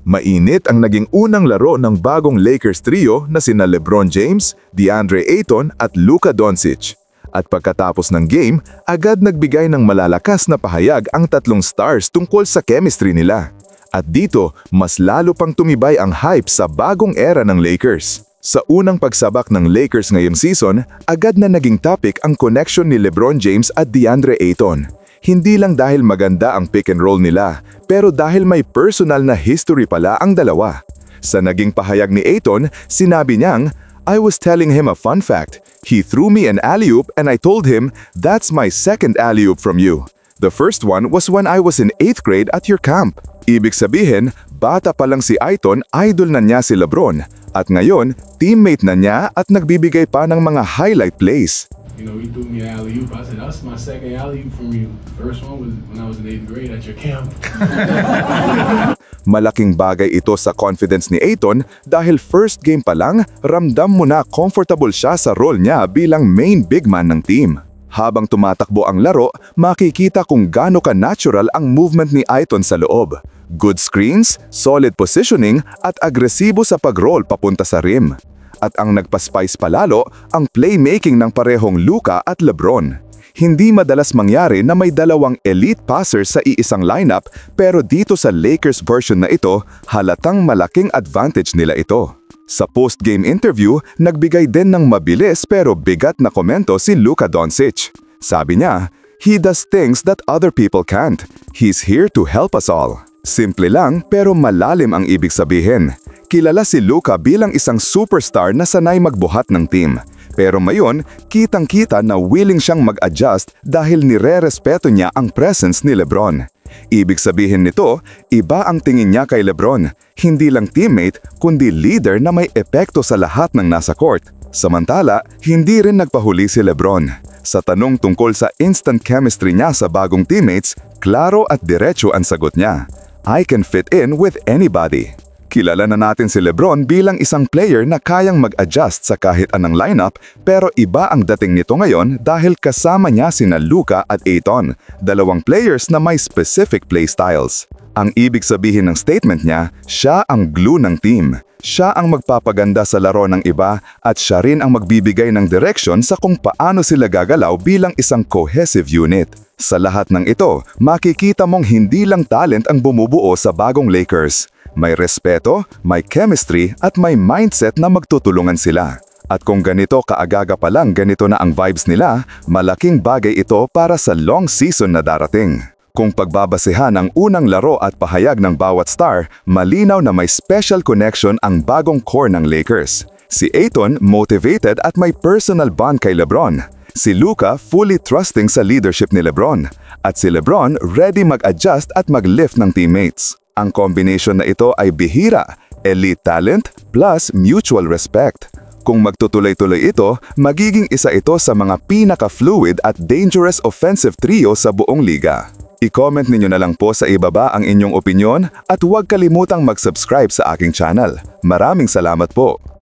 Mainit ang naging unang laro ng bagong Lakers trio na sina LeBron James, DeAndre Ayton at Luka Doncic. At pagkatapos ng game, agad nagbigay ng malalakas na pahayag ang tatlong stars tungkol sa chemistry nila. At dito, mas lalo pang tumibay ang hype sa bagong era ng Lakers. Sa unang pagsabak ng Lakers ngayong season, agad na naging topic ang connection ni LeBron James at DeAndre Ayton. Hindi lang dahil maganda ang pick and roll nila, pero dahil may personal na history pala ang dalawa. Sa naging pahayag ni Ayton, sinabi niyang, "I was telling him a fun fact. He threw me an alley-oop and I told him, that's my second alley-oop from you. The first one was when I was in 8th grade at your camp." Ibig sabihin, bata pa lang si Ayton, idol na niya si LeBron. At ngayon, teammate na niya at nagbibigay pa ng mga highlight plays. You know, he threw me an alley-oop. I said, that's my second alley-oop from you. First one was when I was in 8th grade at your camp. Malaking bagay ito sa confidence ni Ayton dahil first game pa lang, ramdam mo na comfortable siya sa role niya bilang main big man ng team. Habang tumatakbo ang laro, makikita kung gaano ka-natural ang movement ni Ayton sa loob. Good screens, solid positioning at agresibo sa pag-roll papunta sa rim. At ang nagpa-spice palalo, ang playmaking ng parehong Luka at LeBron. Hindi madalas mangyari na may dalawang elite passers sa iisang lineup, pero dito sa Lakers version na ito, halatang malaking advantage nila ito. Sa post-game interview, nagbigay din ng mabilis pero bigat na komento si Luka Doncic. Sabi niya, "He does things that other people can't. He's here to help us all." Simple lang pero malalim ang ibig sabihin. Kilala si Luka bilang isang superstar na sanay magbuhat ng team. Pero ngayon, kitang-kita na willing siyang mag-adjust dahil nire-respeto niya ang presence ni LeBron. Ibig sabihin nito, iba ang tingin niya kay LeBron. Hindi lang teammate, kundi leader na may epekto sa lahat ng nasa court. Samantala, hindi rin nagpahuli si LeBron. Sa tanong tungkol sa instant chemistry niya sa bagong teammates, klaro at diretso ang sagot niya. "I can fit in with anybody." Kilala na natin si LeBron bilang isang player na kayang mag-adjust sa kahit anong lineup, pero iba ang dating nito ngayon dahil kasama niya sina Luka at Ayton, dalawang players na may specific play styles. Ang ibig sabihin ng statement niya, siya ang glue ng team. Siya ang magpapaganda sa laro ng iba at siya rin ang magbibigay ng direction sa kung paano sila gagalaw bilang isang cohesive unit. Sa lahat ng ito, makikita mong hindi lang talent ang bumubuo sa bagong Lakers. May respeto, may chemistry at may mindset na magtutulungan sila. At kung ganito kaagaga pa lang ganito na ang vibes nila, malaking bagay ito para sa long season na darating. Kung pagbabasehan ang unang laro at pahayag ng bawat star, malinaw na may special connection ang bagong core ng Lakers. Si Ayton motivated at may personal bond kay LeBron. Si Luka fully trusting sa leadership ni LeBron. At si LeBron ready mag-adjust at mag-lift ng teammates. Ang combination na ito ay bihira, elite talent plus mutual respect. Kung magtutuloy-tuloy ito, magiging isa ito sa mga pinaka-fluid at dangerous offensive trio sa buong liga. I-comment ninyo na lang po sa ibaba ang inyong opinyon at huwag kalimutang mag-subscribe sa aking channel. Maraming salamat po!